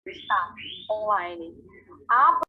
Está online. A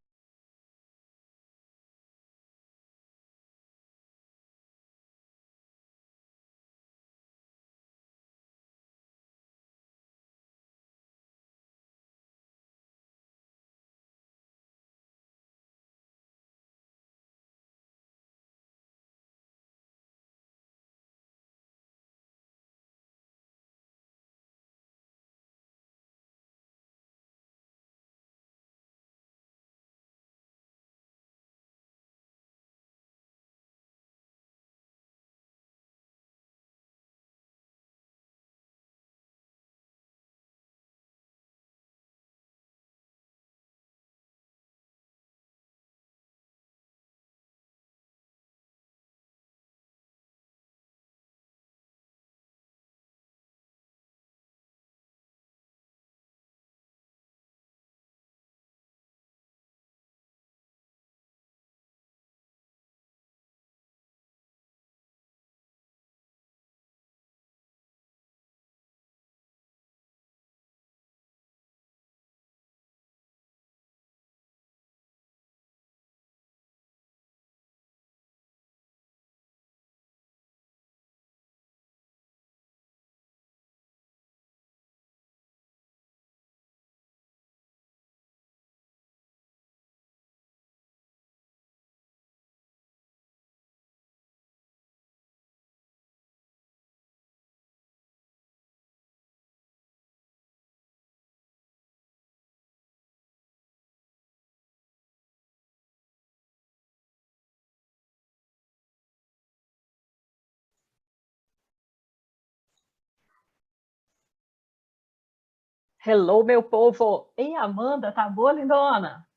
Hello, meu povo! Ei, Amanda, tá boa, lindona?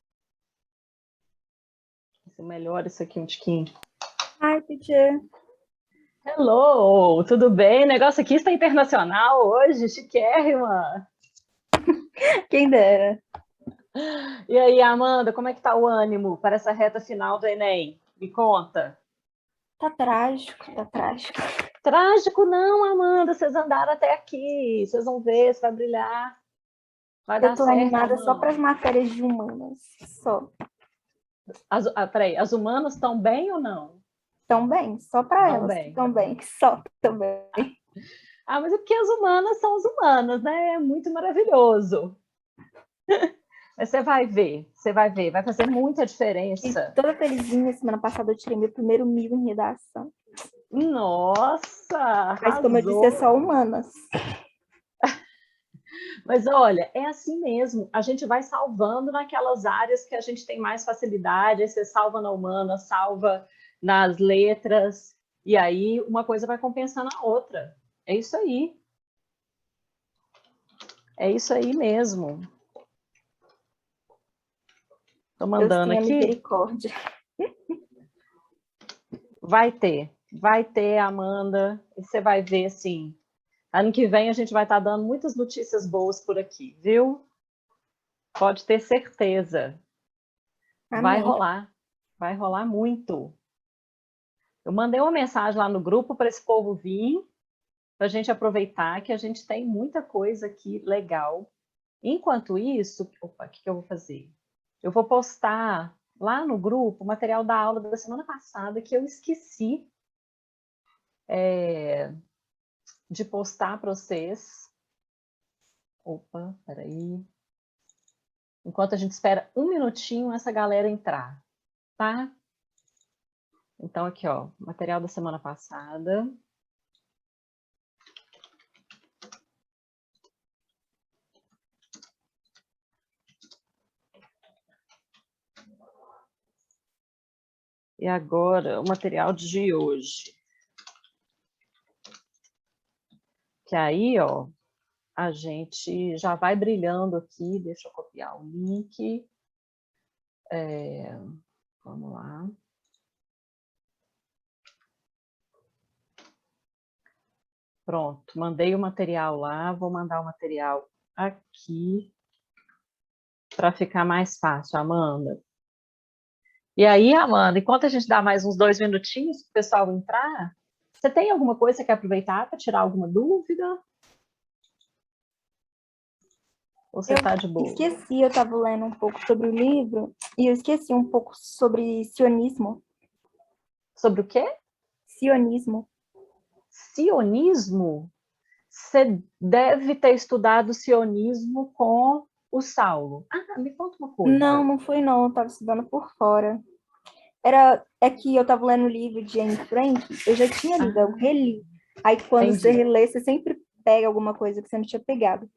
Isso melhora isso aqui um tiquinho. Hi, teacher. Hello, tudo bem? O negócio aqui está internacional hoje, chiquérrima. Quem dera. E aí, Amanda, como é que tá o ânimo para essa reta final do Enem? Me conta. Tá trágico, tá trágico. Trágico não, Amanda, vocês andaram até aqui. Vocês vão ver, você vai brilhar. Vai Eu dar tô certo, animada só para Amanda. as matérias de humanas. Só. Peraí, as humanas estão bem ou não? Tão bem, só para Estão elas que bem. estão bem. Só também. Ah, mas é porque as humanas são as humanas, né? É muito maravilhoso. Mas você vai ver, vai fazer muita E diferença. toda felizinha, semana passada eu tirei meu primeiro 1000 em redação. Nossa, Mas como eu disse, é arrasou. só humanas. Mas olha, é assim mesmo, a gente vai salvando naquelas áreas que a gente tem mais facilidade, aí você salva na humana, salva nas letras, e aí uma coisa vai compensando a outra. É isso aí. É isso aí mesmo. Tô Deus mandando tenha aqui. misericórdia. Vai ter, Amanda, e você vai ver assim. Ano que vem a gente vai estar dando muitas notícias boas por aqui, viu? Pode ter certeza. Amém. Vai rolar muito. Eu mandei uma mensagem lá no grupo para esse povo vir, para a gente aproveitar que a gente tem muita coisa aqui legal. Enquanto isso, opa, o que eu vou fazer? Eu vou postar lá no grupo o material da aula da semana passada que eu esqueci de postar para vocês. Opa, peraí. Enquanto a gente espera um minutinho essa galera entrar, tá? Então, aqui, ó, material da semana passada. E agora, o material de hoje. Que aí, ó, a gente já vai brilhando aqui. Deixa eu copiar o link. Vamos lá. Pronto, mandei o material lá. Vou mandar o material aqui para ficar mais fácil, Amanda. E aí, Amanda, enquanto a gente dá mais uns 2 minutinhos para o pessoal entrar, você tem alguma coisa que você quer aproveitar para tirar alguma dúvida? Ou você tá de boa? Esqueci, eu estava lendo um pouco sobre o livro e eu esqueci um pouco sobre sionismo. Sobre o quê? Sionismo. Sionismo? Você deve ter estudado sionismo com o Saulo. Ah, me conta uma Não, coisa. não foi não, eu estava estudando por fora. É que eu estava lendo o livro de Anne Frank, eu já tinha lido, eu Ah, reli. Aí quando você entendi. relê, você sempre pega alguma coisa que você não tinha pegado.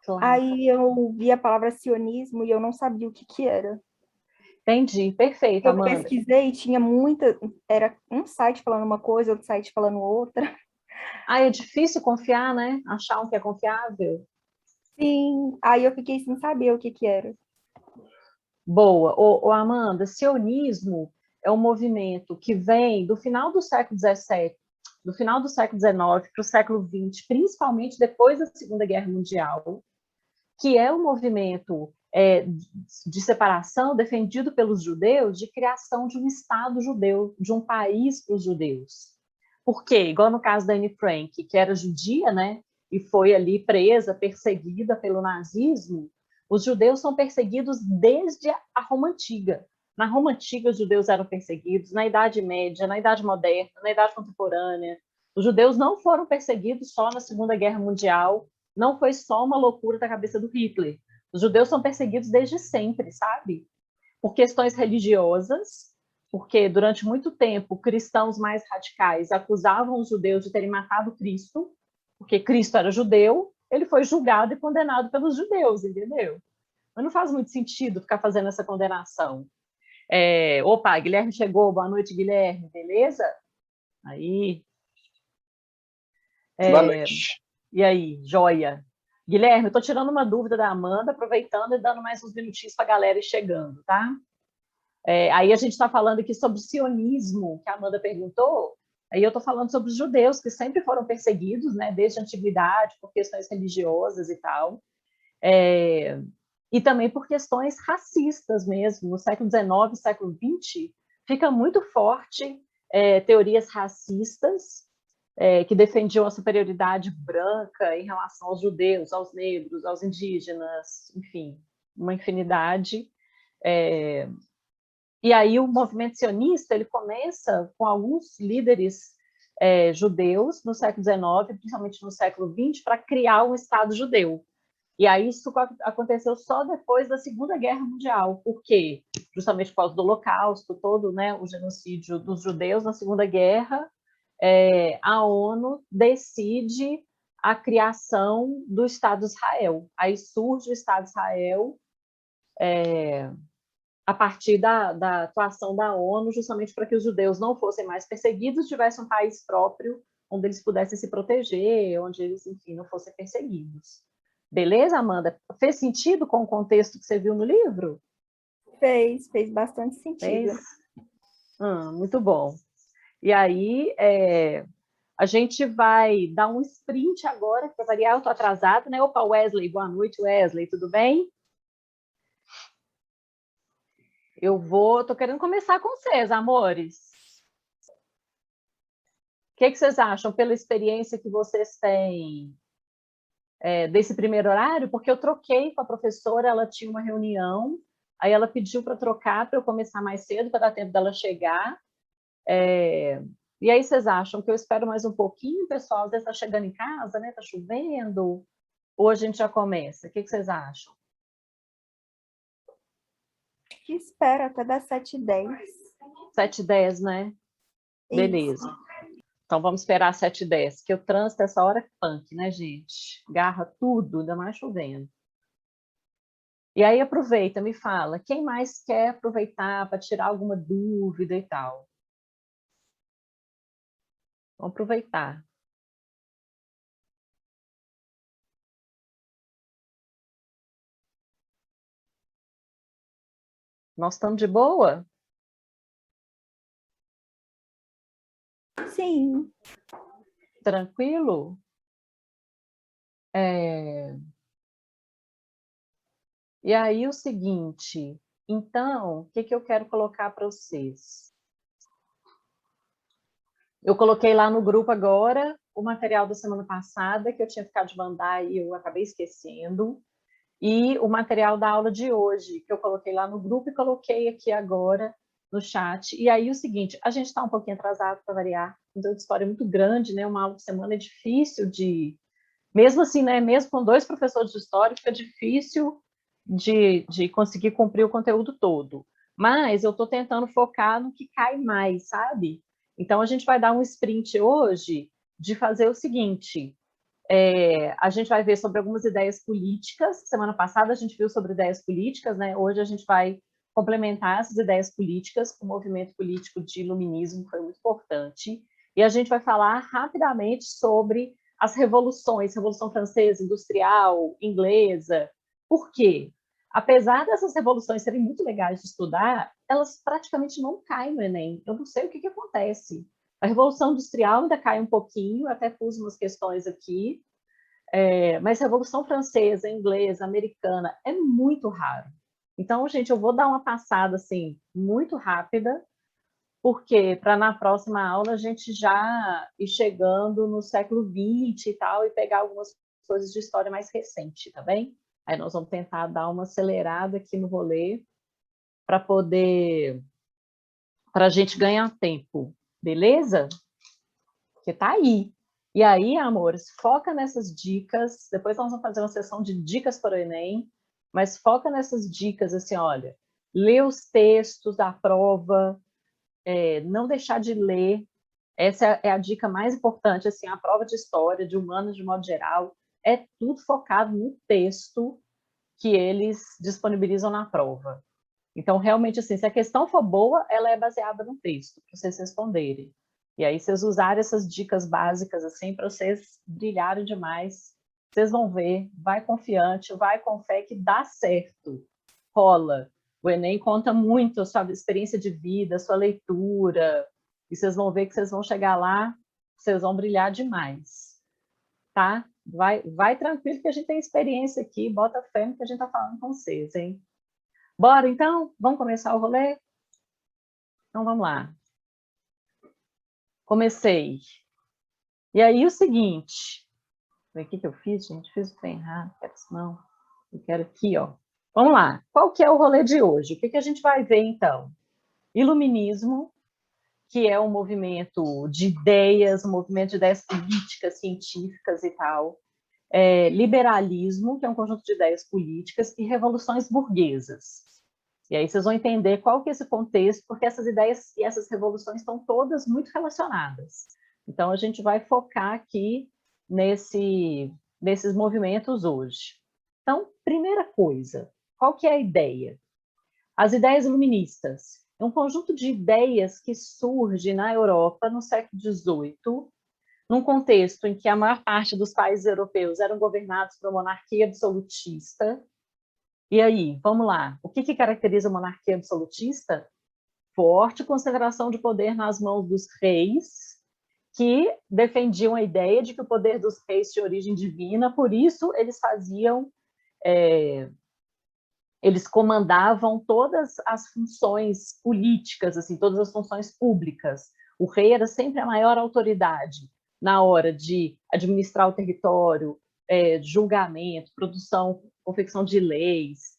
Claro. Aí eu vi a palavra sionismo e eu não sabia o que que era. Entendi. Perfeito, Eu Amanda. pesquisei e tinha era um site falando uma coisa, outro site falando outra. Ah, é difícil confiar, né? Achar um que é confiável. Sim, aí eu fiquei sem saber o que que era. Boa. Ô, Amanda, sionismo é um movimento que vem do final do século XVII, do final do século XIX para o século XX, principalmente depois da Segunda Guerra Mundial, que é um movimento de separação defendido pelos judeus de criação de um Estado judeu, de um país para os judeus. Por quê? Igual no caso da Anne Frank, que era judia, né, e foi ali presa, perseguida pelo nazismo, os judeus são perseguidos desde a Roma Antiga. Na Roma Antiga, os judeus eram perseguidos, na Idade Média, na Idade Moderna, na Idade Contemporânea. Os judeus não foram perseguidos só na Segunda Guerra Mundial, não foi só uma loucura da cabeça do Hitler. Os judeus são perseguidos desde sempre, sabe? Por questões religiosas, porque durante muito tempo cristãos mais radicais acusavam os judeus de terem matado Cristo, porque Cristo era judeu, ele foi julgado e condenado pelos judeus, entendeu? Mas não faz muito sentido ficar fazendo essa condenação. Opa, Guilherme chegou, boa noite, Guilherme, beleza? Aí, Boa é, noite. E aí, joia? Guilherme, eu estou tirando uma dúvida da Amanda, aproveitando e dando mais uns minutinhos para a galera ir chegando, tá? Aí a gente está falando aqui sobre o sionismo, que a Amanda perguntou, aí eu estou falando sobre os judeus, que sempre foram perseguidos, né, desde a antiguidade, por questões religiosas e tal, e também por questões racistas mesmo. No século XIX, século XX, fica muito forte teorias racistas, que defendiam a superioridade branca em relação aos judeus, aos negros, aos indígenas, enfim, uma infinidade. E aí o movimento sionista ele começa com alguns líderes judeus no século XIX, principalmente no século XX, para criar um Estado judeu. E aí isso aconteceu só depois da Segunda Guerra Mundial. Por quê? Justamente por causa do Holocausto, todo, né, o genocídio dos judeus na Segunda Guerra, a ONU decide a criação do Estado de Israel. Aí surge o Estado de Israel a partir da atuação da ONU, justamente para que os judeus não fossem mais perseguidos, tivessem um país próprio onde eles pudessem se proteger, onde eles, enfim, não fossem perseguidos. Beleza, Amanda? Fez sentido com o contexto que você viu no livro? Fez bastante Fez? sentido. Muito bom. E aí, a gente vai dar um sprint agora, para variar, eu estou atrasada, né? Opa, Wesley, boa noite, Wesley, tudo bem? Estou querendo começar com vocês, amores. O que vocês acham, pela experiência que vocês têm desse primeiro horário? Porque eu troquei com a professora, ela tinha uma reunião, aí ela pediu para trocar, para eu começar mais cedo, para dar tempo dela chegar. E aí vocês acham que eu espero mais um pouquinho, pessoal? Às vezes está chegando em casa, né? Está chovendo. Ou a gente já começa? O que vocês acham? Que espera até das 7h10. 7h10, né? Beleza. Isso. Então vamos esperar 7h10, que o trânsito essa hora é punk, né, gente? Garra tudo, ainda mais chovendo. E aí aproveita, me fala, quem mais quer aproveitar para tirar alguma dúvida e tal? Vamos aproveitar. Nós estamos de boa? Sim. Tranquilo? E aí o seguinte, então, o que eu quero colocar para vocês? Eu coloquei lá no grupo agora o material da semana passada, que eu tinha ficado de mandar e eu acabei esquecendo. e o material da aula de hoje, que eu coloquei lá no grupo e coloquei aqui agora no chat. E aí o seguinte, a gente está um pouquinho atrasado para variar, então a história é muito grande, né? Uma aula por semana é difícil de... Mesmo assim, né? Mesmo com 2 professores de história, fica difícil de conseguir cumprir o conteúdo todo. Mas eu estou tentando focar no que cai mais, sabe? Então, a gente vai dar um sprint hoje de fazer o seguinte, a gente vai ver sobre algumas ideias políticas. Semana passada a gente viu sobre ideias políticas, né? Hoje a gente vai complementar essas ideias políticas com o movimento político de iluminismo, que foi muito importante. E a gente vai falar rapidamente sobre as revoluções, Revolução Francesa, Industrial, Inglesa. Por quê? Apesar dessas revoluções serem muito legais de estudar, elas praticamente não caem no Enem. Eu não sei o que acontece. A Revolução Industrial ainda cai um pouquinho, até pus umas questões aqui, mas a Revolução Francesa, Inglesa, Americana é muito raro. Então, gente, eu vou dar uma passada assim muito rápida, porque para na próxima aula a gente já ir chegando no século XX e tal, e pegar algumas coisas de história mais recente, tá bem? Aí nós vamos tentar dar uma acelerada aqui no rolê para a gente ganhar tempo, beleza? Porque tá aí. E aí, amores, foca nessas dicas. Depois nós vamos fazer uma sessão de dicas para o Enem, mas foca nessas dicas, assim, olha, lê os textos da prova, não deixar de ler. Essa é a dica mais importante, assim, a prova de história, de humanas, de modo geral, é tudo focado no texto que eles disponibilizam na prova. Então, realmente, assim, se a questão for boa, ela é baseada no texto, para vocês responderem. E aí, vocês usarem essas dicas básicas, assim, para vocês brilharem demais. Vocês vão ver, vai confiante, vai com fé que dá certo, rola. O Enem conta muito a sua experiência de vida, a sua leitura, e vocês vão ver que vocês vão chegar lá, vocês vão brilhar demais, tá? Vai tranquilo que a gente tem experiência aqui, bota fé no que a gente está falando com vocês, hein? Bora, então? Vamos começar o rolê? Então, vamos lá. Comecei. E aí, o seguinte... O que eu fiz, gente? Fiz o trem errado. Quero isso não. Eu quero aqui, ó. Vamos lá. Qual que é o rolê de hoje? O que a gente vai ver, então? Iluminismo, que é um movimento de ideias, um movimento de ideias políticas, científicas e tal. Liberalismo, que é um conjunto de ideias políticas, e revoluções burguesas. E aí vocês vão entender qual que é esse contexto, porque essas ideias e essas revoluções estão todas muito relacionadas. Então, a gente vai focar aqui nesses movimentos hoje. Então, primeira coisa, qual que é a ideia? As ideias iluministas. É um conjunto de ideias que surge na Europa no século XVIII, num contexto em que a maior parte dos países europeus eram governados por uma monarquia absolutista. E aí, vamos lá. O que caracteriza a monarquia absolutista? Forte concentração de poder nas mãos dos reis, que defendiam a ideia de que o poder dos reis tinha origem divina, por isso eles faziam, eles comandavam todas as funções políticas, assim, todas as funções públicas. O rei era sempre a maior autoridade na hora de administrar o território, julgamento, produção, confecção de leis.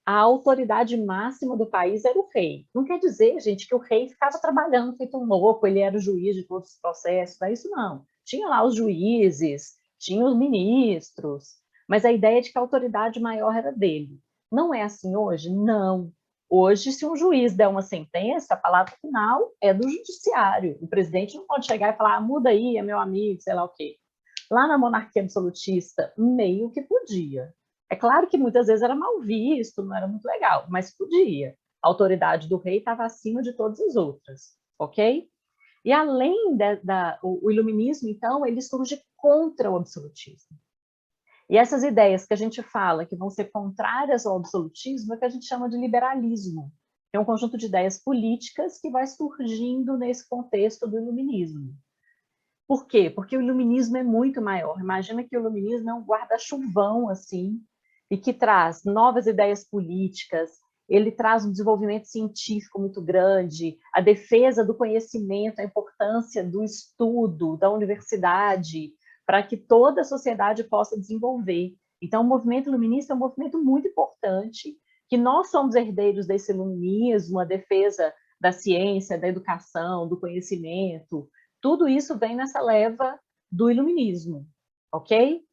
A autoridade máxima do país era o rei. Não quer dizer, gente, que o rei ficava trabalhando feito um louco, ele era o juiz de todos os processos, não é isso não. Tinha lá os juízes, tinha os ministros, mas a ideia de que a autoridade maior era dele. Não é assim hoje? Não. Hoje, se um juiz der uma sentença, a palavra final é do judiciário. O presidente não pode chegar e falar, muda aí, é meu amigo, sei lá o quê. Lá na monarquia absolutista, meio que podia. É claro que muitas vezes era mal visto, não era muito legal, mas podia. A autoridade do rei estava acima de todas as outras, ok? E além o iluminismo, então, ele surge contra o absolutismo. E essas ideias que a gente fala que vão ser contrárias ao absolutismo é que a gente chama de liberalismo. É um conjunto de ideias políticas que vai surgindo nesse contexto do iluminismo. Por quê? Porque o iluminismo é muito maior. Imagina que o iluminismo é um guarda-chuvão, assim, e que traz novas ideias políticas, ele traz um desenvolvimento científico muito grande, a defesa do conhecimento, a importância do estudo, da universidade, para que toda a sociedade possa desenvolver. Então, o movimento iluminista é um movimento muito importante, que nós somos herdeiros desse iluminismo, a defesa da ciência, da educação, do conhecimento, tudo isso vem nessa leva do iluminismo, ok?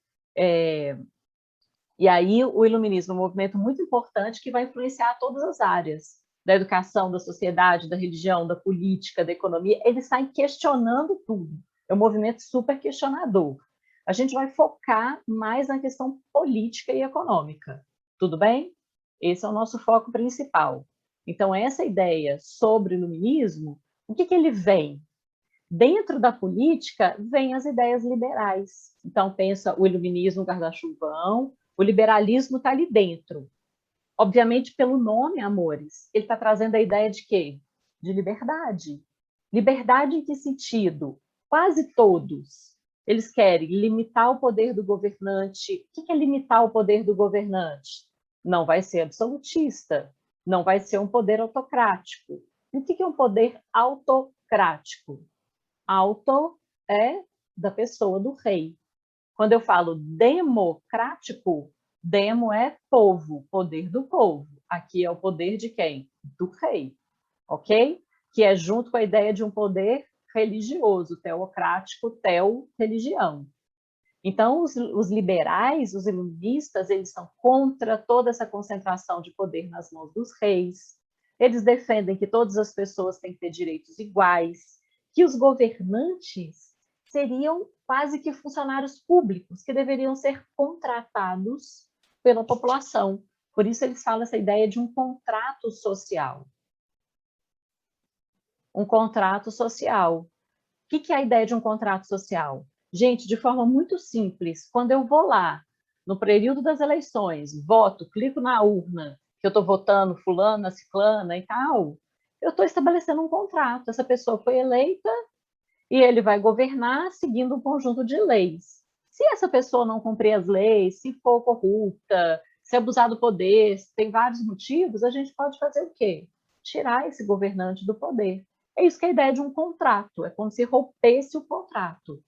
E aí o iluminismo é um movimento muito importante que vai influenciar todas as áreas da educação, da sociedade, da religião, da política, da economia. Eles saem questionando tudo. É um movimento super questionador. A gente vai focar mais na questão política e econômica. Tudo bem? Esse é o nosso foco principal. Então, essa ideia sobre o iluminismo, o que ele vem? Dentro da política, vem as ideias liberais. Então, pensa o iluminismo, o guarda-chuvão, o liberalismo está ali dentro. Obviamente, pelo nome, amores, ele está trazendo a ideia de quê? De liberdade. Liberdade em que sentido? Quase todos. Eles querem limitar o poder do governante. O que é limitar o poder do governante? Não vai ser absolutista, não vai ser um poder autocrático. E o que é um poder autocrático? Auto é da pessoa, do rei. Quando eu falo democrático, demo é povo, poder do povo. Aqui é o poder de quem? Do rei, ok? Que é junto com a ideia de um poder religioso, teocrático, teo-religião. Então, os liberais, os iluministas, eles são contra toda essa concentração de poder nas mãos dos reis. Eles defendem que todas as pessoas têm que ter direitos iguais, que os governantes seriam quase que funcionários públicos, que deveriam ser contratados pela população. Por isso eles falam essa ideia de um contrato social. Um contrato social. O que é a ideia de um contrato social? Gente, de forma muito simples, quando eu vou lá, no período das eleições, voto, clico na urna, que eu estou votando fulana, ciclana e tal, eu estou estabelecendo um contrato. Essa pessoa foi eleita e ele vai governar seguindo um conjunto de leis. Se essa pessoa não cumprir as leis, se for corrupta, se abusar do poder, se tem vários motivos, a gente pode fazer o quê? Tirar esse governante do poder. É isso que é a ideia de um contrato, é como se rompesse o contrato.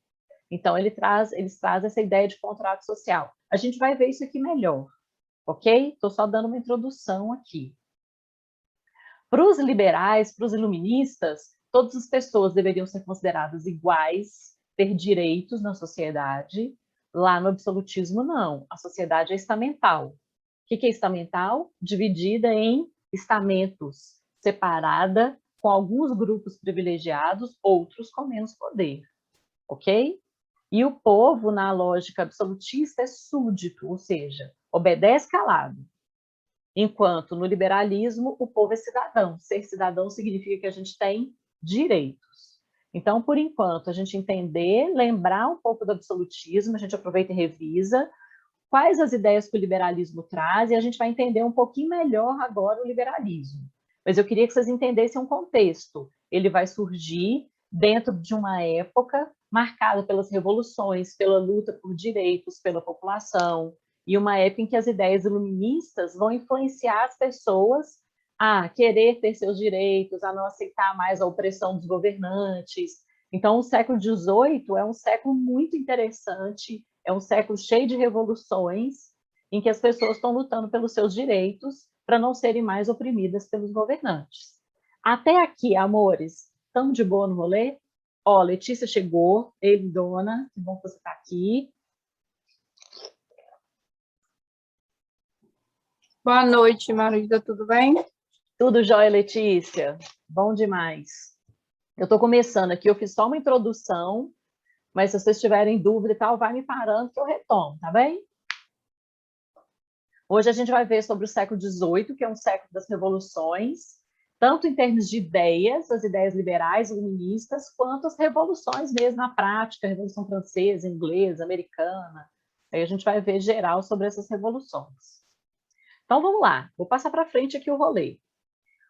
Então, eles trazem essa ideia de contrato social. A gente vai ver isso aqui melhor, ok? Estou só dando uma introdução aqui. Para os liberais, para os iluministas, todas as pessoas deveriam ser consideradas iguais, ter direitos na sociedade. Lá no absolutismo, não. A sociedade é estamental. O que é estamental? Dividida em estamentos, separada, com alguns grupos privilegiados, outros com menos poder. Ok? E o povo, na lógica absolutista, é súdito, ou seja, obedece calado. Enquanto no liberalismo, o povo é cidadão. Ser cidadão significa que a gente tem direitos. Então, por enquanto, a gente entender, lembrar um pouco do absolutismo, a gente aproveita e revisa quais as ideias que o liberalismo traz, e a gente vai entender um pouquinho melhor agora o liberalismo. Mas eu queria que vocês entendessem um contexto. Ele vai surgir dentro de uma época marcada pelas revoluções, pela luta por direitos, pela população, e uma época em que as ideias iluministas vão influenciar as pessoas a querer ter seus direitos, a não aceitar mais a opressão dos governantes. Então, o século XVIII é um século muito interessante, é um século cheio de revoluções, em que as pessoas estão lutando pelos seus direitos para não serem mais oprimidas pelos governantes. Até aqui, amores, estamos de boa no rolê? Ó, Letícia chegou, dona, que bom que você está aqui. Boa noite, Marisa, tudo bem? Tudo jóia, Letícia. Bom demais. Eu estou começando aqui, eu fiz só uma introdução, mas se vocês tiverem dúvida e tal, vai me parando que eu retomo, tá bem? Hoje a gente vai ver sobre o século XVIII, que é um século das revoluções, tanto em termos de ideias, as ideias liberais, iluministas, quanto as revoluções mesmo na prática, a Revolução Francesa, Inglesa, Americana. Aí a gente vai ver geral sobre essas revoluções. Então, vamos lá. Vou passar para frente aqui o rolê.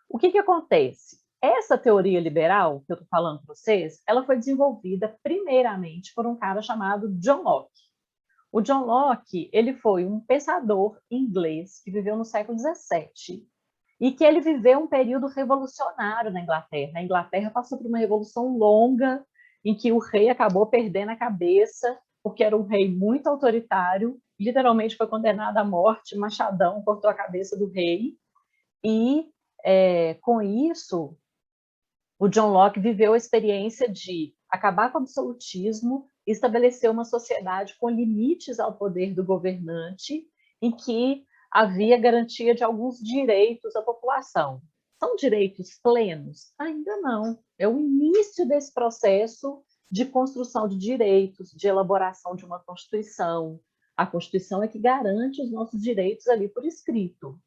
O que acontece? Essa teoria liberal que eu estou falando para vocês, ela foi desenvolvida primeiramente por um cara chamado John Locke. O John Locke, ele foi um pensador inglês que viveu no século XVII e que ele viveu um período revolucionário na Inglaterra. A Inglaterra passou por uma revolução longa em que o rei acabou perdendo a cabeça porque era um rei muito autoritário literalmente foi condenado à morte, machadão cortou a cabeça do rei, e com isso, o John Locke viveu a experiência de acabar com o absolutismo, estabelecer uma sociedade com limites ao poder do governante, em que havia garantia de alguns direitos à população. São direitos plenos? Ainda não. É o início desse processo de construção de direitos, de elaboração de uma Constituição. A Constituição é que garante os nossos direitos ali por escrito.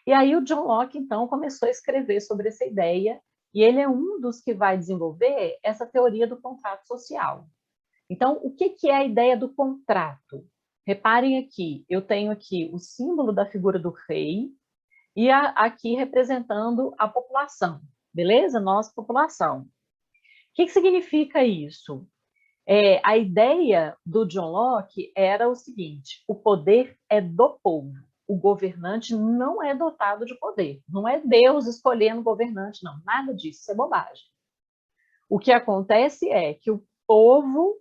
E aí o John Locke, então, começou a escrever sobre essa ideia, e ele é um dos que vai desenvolver essa teoria do contrato social. Então, o que é a ideia do contrato? Reparem aqui, eu tenho aqui o símbolo da figura do rei, e aqui representando a população, beleza? Nossa população. O que significa isso? A ideia do John Locke era o seguinte: o poder é do povo. O governante não é dotado de poder. Não é Deus escolhendo o governante, não. Nada disso, isso é bobagem. O que acontece é que o povo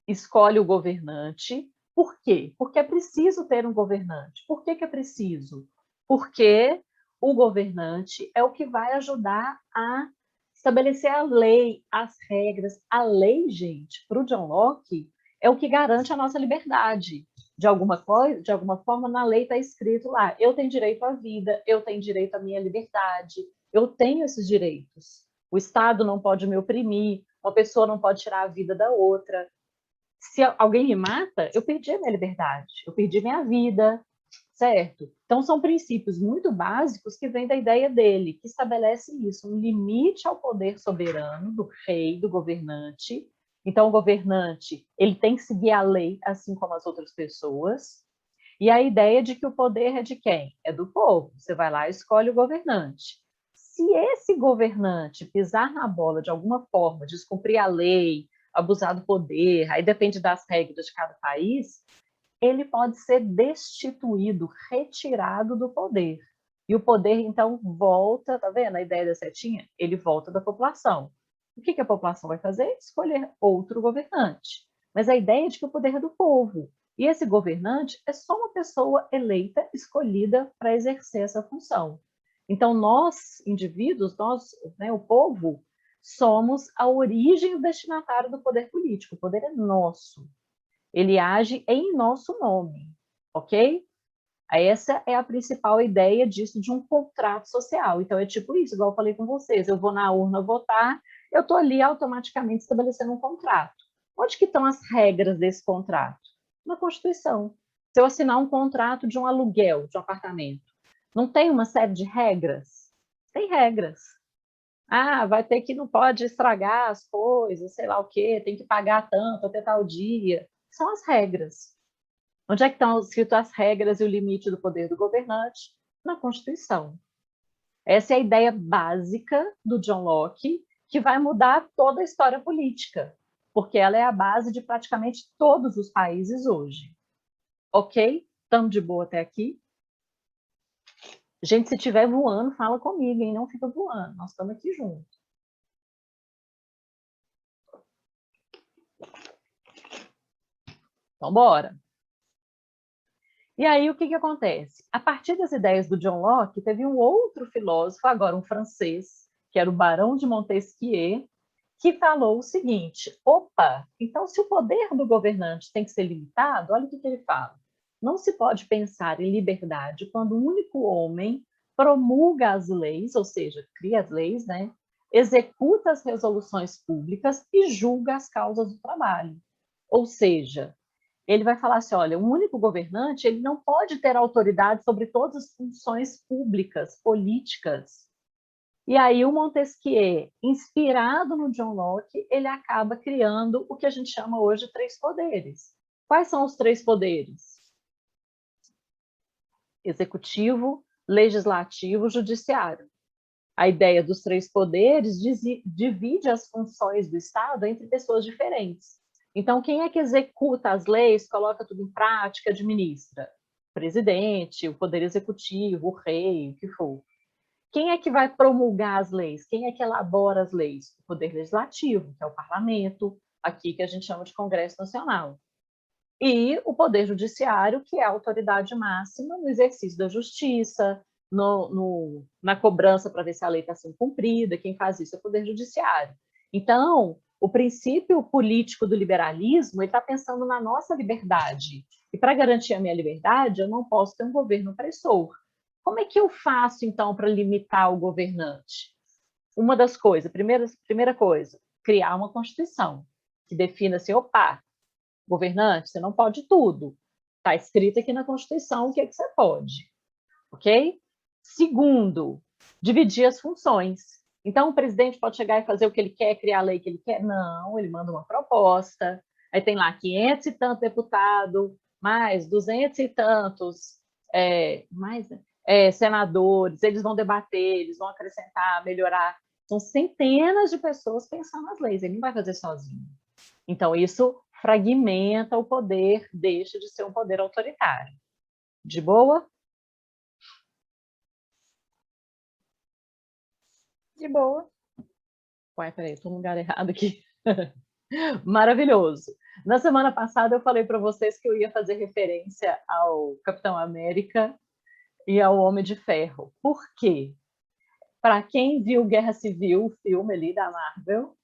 escolhe o governante. Por quê? Porque é preciso ter um governante. Por que é preciso? Porque o governante é o que vai ajudar a estabelecer a lei, as regras. A lei, gente, para o John Locke, é o que garante a nossa liberdade. De alguma forma, na lei está escrito lá: eu tenho direito à vida, eu tenho direito à minha liberdade, eu tenho esses direitos. O Estado não pode me oprimir, uma pessoa não pode tirar a vida da outra. Se alguém me mata, eu perdi a minha liberdade, eu perdi minha vida, certo? Então, são princípios muito básicos que vêm da ideia dele, que estabelece isso, um limite ao poder soberano do rei, do governante. Então, o governante, ele tem que seguir a lei, assim como as outras pessoas. E a ideia de que o poder é de quem? É do povo. Você vai lá e escolhe o governante. Se esse governante pisar na bola de alguma forma, descumprir a lei, abusar do poder, aí depende das regras de cada país, ele pode ser destituído, retirado do poder. E o poder, então, volta, tá vendo a ideia da setinha? Ele volta da população. O que a população vai fazer? Escolher outro governante. Mas a ideia é de que o poder é do povo. E esse governante é só uma pessoa eleita, escolhida para exercer essa função. Então, nós, indivíduos, nós, o povo, somos a origem do destinatário do poder político. O poder é nosso. Ele age em nosso nome, ok? Essa é a principal ideia disso, de um contrato social. Então, é tipo isso, igual eu falei com vocês. Eu vou na urna votar, eu estou ali automaticamente estabelecendo um contrato. Onde que estão as regras desse contrato? Na Constituição. Se eu assinar um contrato de um aluguel de um apartamento, não tem uma série de regras? Tem regras. Ah, vai ter que, não pode estragar as coisas, sei lá o quê, tem que pagar tanto até tal dia. São as regras. Onde é que estão escritas as regras e o limite do poder do governante? Na Constituição. Essa é a ideia básica do John Locke, que vai mudar toda a história política, porque ela é a base de praticamente todos os países hoje. Ok? Estamos de boa até aqui? Gente, se estiver voando, fala comigo, hein? Não fica voando, nós estamos aqui juntos. Então, bora. E aí, o que acontece? A partir das ideias do John Locke, teve um outro filósofo, agora um francês, que era o Barão de Montesquieu, que falou o seguinte: opa, então se o poder do governante tem que ser limitado, olha o que ele fala. Não se pode pensar em liberdade quando um único homem promulga as leis, ou seja, cria as leis, né? Executa as resoluções públicas e julga as causas do trabalho. Ou seja, ele vai falar assim: olha, um único governante, ele não pode ter autoridade sobre todas as funções públicas, políticas. E aí o Montesquieu, inspirado no John Locke, ele acaba criando o que a gente chama hoje de 3 poderes. Quais são os 3 poderes? Executivo, legislativo, judiciário. A ideia dos 3 poderes divide as funções do Estado entre pessoas diferentes. Então, quem é que executa as leis, coloca tudo em prática, administra? O presidente, o poder executivo, o rei, o que for. Quem é que vai promulgar as leis? Quem é que elabora as leis? O poder legislativo, que é o parlamento, aqui que a gente chama de Congresso Nacional. e o Poder Judiciário, que é a autoridade máxima no exercício da justiça, na cobrança para ver se a lei está sendo cumprida. Quem faz isso é o Poder Judiciário. Então, o princípio político do liberalismo está pensando na nossa liberdade. E para garantir a minha liberdade, eu não posso ter um governo opressor. Como é que eu faço, então, para limitar o governante? Uma das coisas, primeira coisa, criar uma Constituição que defina assim, opa, governante, você não pode tudo. Está escrito aqui na Constituição o que é que você pode. Ok? Segundo, dividir as funções. Então, o presidente pode chegar e fazer o que ele quer, criar a lei que ele quer? Não, ele manda uma proposta, aí tem lá 500 e tantos deputados, mais 200 e tantos senadores, eles vão debater, eles vão acrescentar, melhorar. São centenas de pessoas pensando nas leis, ele não vai fazer sozinho. Então, isso fragmenta o poder, deixa de ser um poder autoritário. De boa? De boa. Ué, peraí, estou no lugar errado aqui. Maravilhoso. Na semana passada eu falei para vocês que eu ia fazer referência ao Capitão América e ao Homem de Ferro. Por quê? Para quem viu Guerra Civil, o filme ali da Marvel,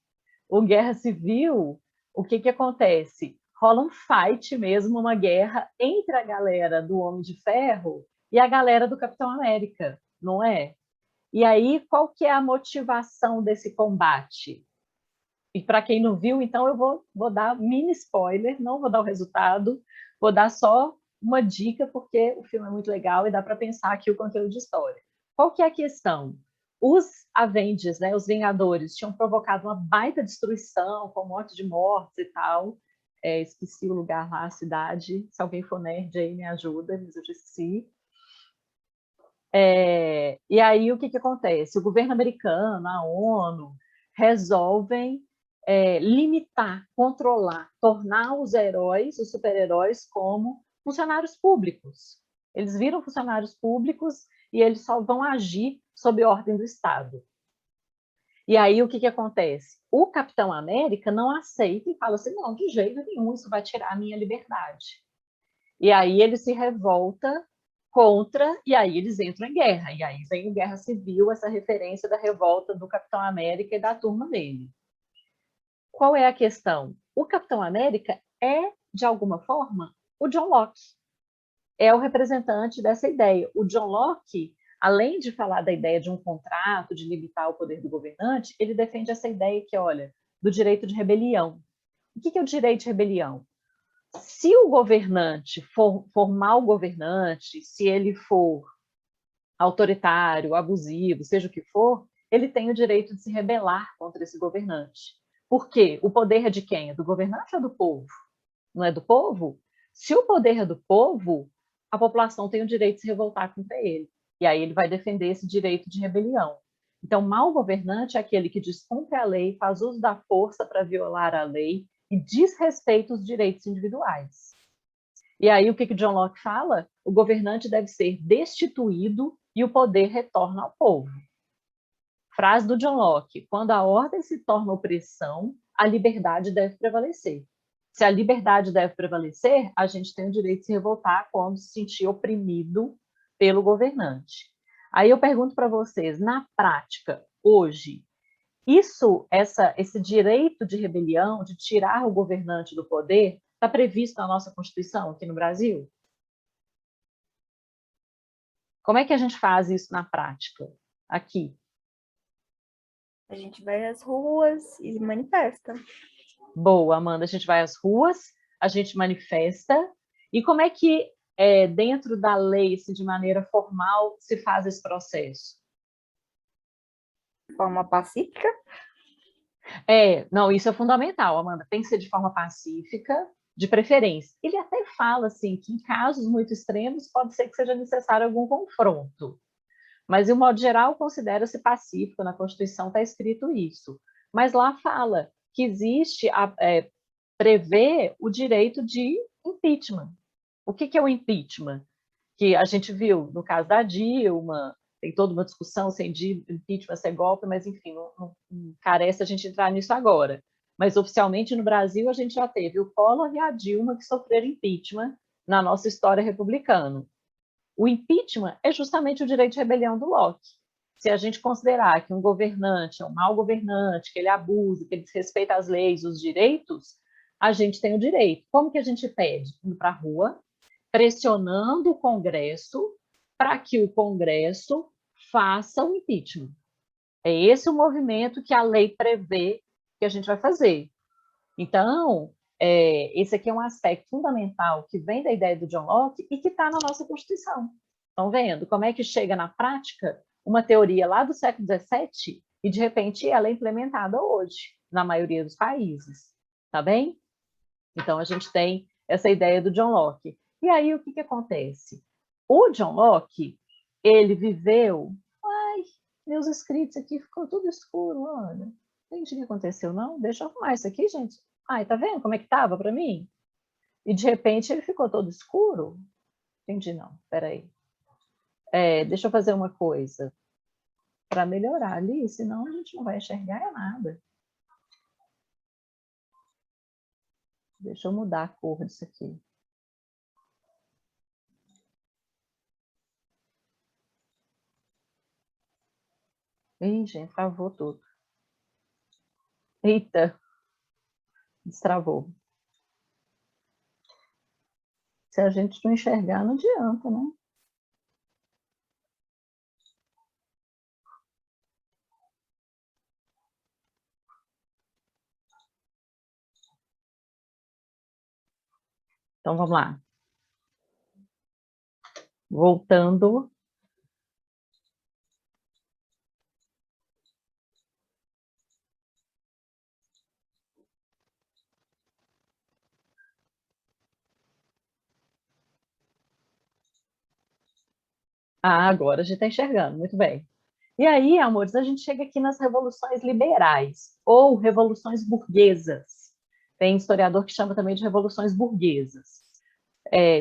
o Guerra Civil, o que que acontece? Rola um fight mesmo, uma guerra entre a galera do Homem de Ferro e a galera do Capitão América, não é? E aí, qual que é a motivação desse combate? E para quem não viu, então eu vou dar mini spoiler, não vou dar o resultado, vou dar só uma dica, porque o filme é muito legal e dá para pensar aqui o conteúdo de história. Qual que é a questão? Os Avengers, né, os Vingadores, tinham provocado uma baita destruição, com um monte de mortes e tal. Esqueci o lugar lá, a cidade. Se alguém for nerd aí, me ajuda, mas eu já esqueci. E aí, o que que acontece? O governo americano, a ONU, resolvem limitar, controlar, tornar os heróis, os super-heróis, como funcionários públicos. Eles viram funcionários públicos e eles só vão agir sob ordem do Estado. E aí, o que que acontece? O Capitão América não aceita e fala assim, não, de jeito nenhum, isso vai tirar a minha liberdade. E aí ele se revolta contra, e aí eles entram em guerra. E aí vem a Guerra Civil, essa referência da revolta do Capitão América e da turma dele. Qual é a questão? O Capitão América é, de alguma forma, o John Locke. É o representante dessa ideia. O John Locke, além de falar da ideia de um contrato, de limitar o poder do governante, ele defende essa ideia que, olha, do direito de rebelião. O que é o direito de rebelião? Se o governante for mau governante, se ele for autoritário, abusivo, seja o que for, ele tem o direito de se rebelar contra esse governante. Por quê? O poder é de quem? É do governante ou é do povo? Não é do povo? Se o poder é do povo, a população tem o direito de se revoltar contra ele. E aí ele vai defender esse direito de rebelião. Então, mau governante é aquele que descumpre a lei, faz uso da força para violar a lei e desrespeita os direitos individuais. E aí, o que John Locke fala? O governante deve ser destituído e o poder retorna ao povo. Frase do John Locke: quando a ordem se torna opressão, a liberdade deve prevalecer. Se a liberdade deve prevalecer, a gente tem o direito de se revoltar quando se sentir oprimido pelo governante. Aí eu pergunto para vocês, na prática, hoje, esse direito de rebelião, de tirar o governante do poder, está previsto na nossa Constituição aqui no Brasil? Como é que a gente faz isso na prática aqui? A gente vai às ruas e manifesta. Boa, Amanda, a gente vai às ruas, a gente manifesta. E como é que, dentro da lei, assim, de maneira formal, se faz esse processo? De forma pacífica. Não, isso é fundamental, Amanda. Tem que ser de forma pacífica, de preferência. Ele até fala assim que em casos muito extremos pode ser que seja necessário algum confronto. Mas, de um modo geral, considera-se pacífico, na Constituição está escrito isso. Mas lá fala que existe, prevê o direito de impeachment. O que é o impeachment? Que a gente viu no caso da Dilma, tem toda uma discussão se impeachment, se é golpe, mas enfim, não carece a gente entrar nisso agora. mas oficialmente no Brasil a gente já teve o Collor e a Dilma que sofreram impeachment na nossa história republicana. O impeachment é justamente o direito de rebelião do Locke. Se a gente considerar que um governante é um mau governante, que ele abusa, que ele desrespeita as leis, os direitos, a gente tem o direito. Como que a gente pede? Indo para a rua, pressionando o Congresso para que o Congresso faça o impeachment. É esse o movimento que a lei prevê que a gente vai fazer. Então, esse aqui é um aspecto fundamental que vem da ideia do John Locke e que está na nossa Constituição. Estão vendo como é que chega na prática uma teoria lá do século XVII e, de repente, ela é implementada hoje, na maioria dos países. Tá bem? Então, a gente tem essa ideia do John Locke. E aí, o que acontece? O John Locke, ele viveu... Ai, meus escritos aqui ficou tudo escuro, olha. Não entendi o que aconteceu, não? Deixa eu arrumar isso aqui, gente. Ai, tá vendo como é que estava para mim? E, de repente, ele ficou todo escuro? Entendi, não. Peraí. Deixa eu fazer uma coisa para melhorar ali, senão a gente não vai enxergar nada. Deixa eu mudar a cor disso aqui. Ih, gente, travou tudo. Eita, destravou. Se a gente não enxergar, não adianta, né? Então, vamos lá. Voltando. Ah, agora a gente está enxergando, muito bem. E aí, amores, a gente chega aqui nas revoluções liberais, ou revoluções burguesas. Tem historiador que chama também de revoluções burguesas.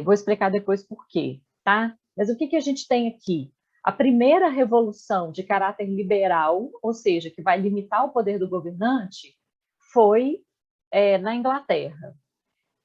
Vou explicar depois por quê, tá? Mas o que a gente tem aqui? A primeira revolução de caráter liberal, ou seja, que vai limitar o poder do governante, foi na Inglaterra.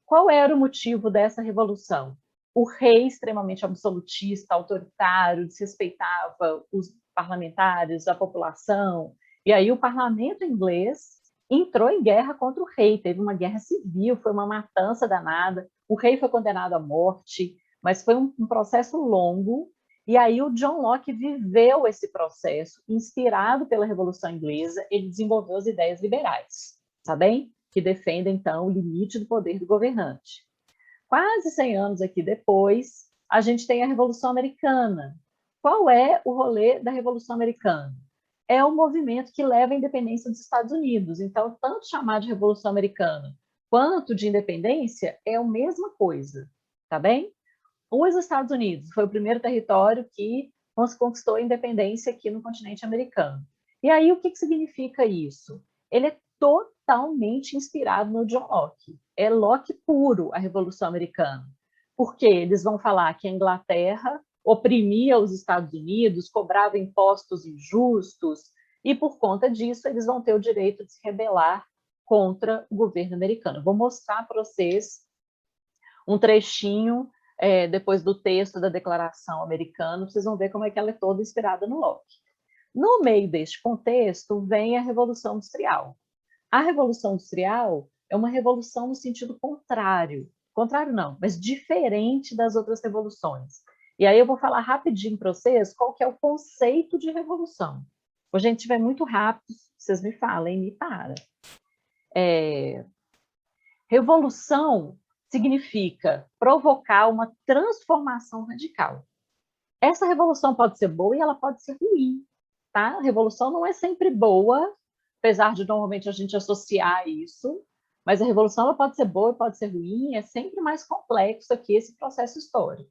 Qual era o motivo dessa revolução? O rei extremamente absolutista, autoritário, desrespeitava os parlamentares, a população, e aí o parlamento inglês entrou em guerra contra o rei, teve uma guerra civil, foi uma matança danada, o rei foi condenado à morte, mas foi um processo longo, e aí o John Locke viveu esse processo, inspirado pela Revolução Inglesa, ele desenvolveu as ideias liberais, tá bem? Que defendem, então, o limite do poder do governante. Quase 100 anos aqui depois, a gente tem a Revolução Americana. Qual é o rolê da Revolução Americana? É o movimento que leva à independência dos Estados Unidos. Então, tanto chamar de Revolução Americana quanto de independência é a mesma coisa, tá bem? Os Estados Unidos foi o primeiro território que conquistou a independência aqui no continente americano. E aí, o que significa isso? Ele é totalmente inspirado no John Locke. É Locke puro, a Revolução Americana. Porque eles vão falar que a Inglaterra oprimia os Estados Unidos, cobrava impostos injustos, e por conta disso eles vão ter o direito de se rebelar contra o governo americano. Vou mostrar para vocês um trechinho depois do texto da Declaração Americana, vocês vão ver como é que ela é toda inspirada no Locke. No meio deste contexto vem a Revolução Industrial. A Revolução Industrial é uma revolução no sentido contrário. Contrário não, mas diferente das outras revoluções. E aí eu vou falar rapidinho para vocês qual que é o conceito de revolução. Se a gente estiver muito rápido, vocês me falem, me para. Revolução significa provocar uma transformação radical. Essa revolução pode ser boa e ela pode ser ruim, tá? A revolução não é sempre boa, apesar de normalmente a gente associar isso, mas a revolução ela pode ser boa e pode ser ruim, é sempre mais complexo aqui esse processo histórico.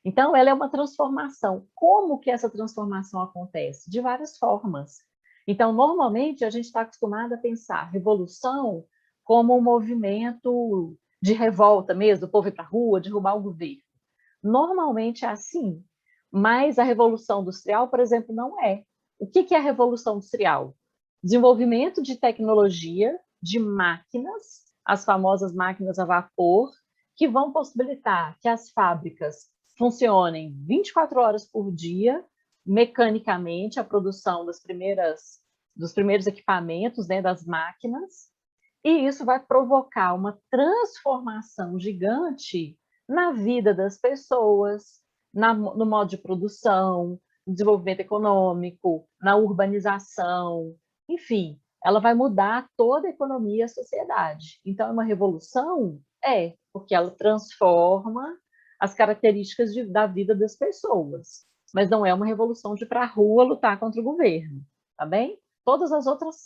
Então, ela é uma transformação. Como que essa transformação acontece? De várias formas. Então, normalmente, a gente está acostumado a pensar revolução como um movimento de revolta mesmo, o povo ir para a rua, derrubar o governo. Normalmente é assim, mas a Revolução Industrial, por exemplo, não é. O que é a Revolução Industrial? Desenvolvimento de tecnologia, de máquinas, as famosas máquinas a vapor, que vão possibilitar que as fábricas funcionem 24 horas por dia, mecanicamente, a produção dos primeiros equipamentos, né, das máquinas, e isso vai provocar uma transformação gigante na vida das pessoas, no modo de produção, no desenvolvimento econômico, na urbanização, enfim, ela vai mudar toda a economia e a sociedade. Então, é uma revolução? É, porque ela transforma as características da vida das pessoas, mas não é uma revolução de ir para a rua lutar contra o governo, tá bem? Todas as outras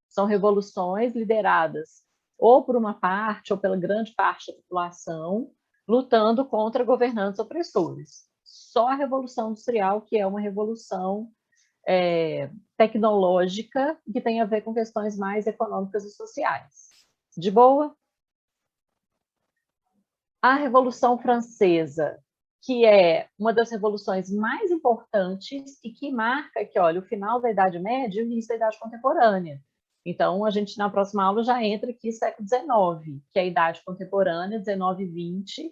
são revoluções lideradas ou por uma parte ou pela grande parte da população, lutando contra governantes opressores. Só a Revolução Industrial, que é uma revolução tecnológica, que tem a ver com questões mais econômicas e sociais. De boa? A Revolução Francesa, que é uma das revoluções mais importantes e que marca que, olha, o final da Idade Média e o início da Idade Contemporânea. Então, a gente, na próxima aula, já entra aqui século XIX, que é a Idade Contemporânea, 19 e 20.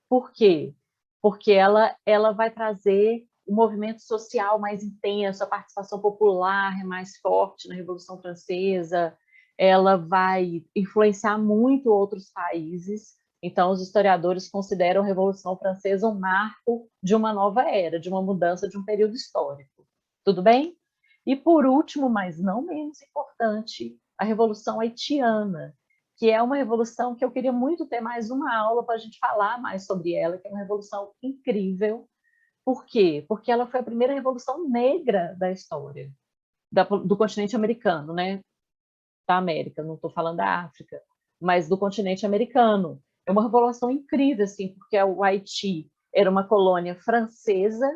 Por quê? Porque ela vai trazer o movimento social mais intenso, a participação popular é mais forte na Revolução Francesa, ela vai influenciar muito outros países. Então, os historiadores consideram a Revolução Francesa um marco de uma nova era, de uma mudança de um período histórico. Tudo bem? E, por último, mas não menos importante, a Revolução Haitiana, que é uma revolução que eu queria muito ter mais uma aula para a gente falar mais sobre ela, que é uma revolução incrível. Por quê? Porque ela foi a primeira revolução negra da história, do continente americano, né? Da América, não estou falando da África, mas do continente americano. É uma revolução incrível, assim, porque o Haiti era uma colônia francesa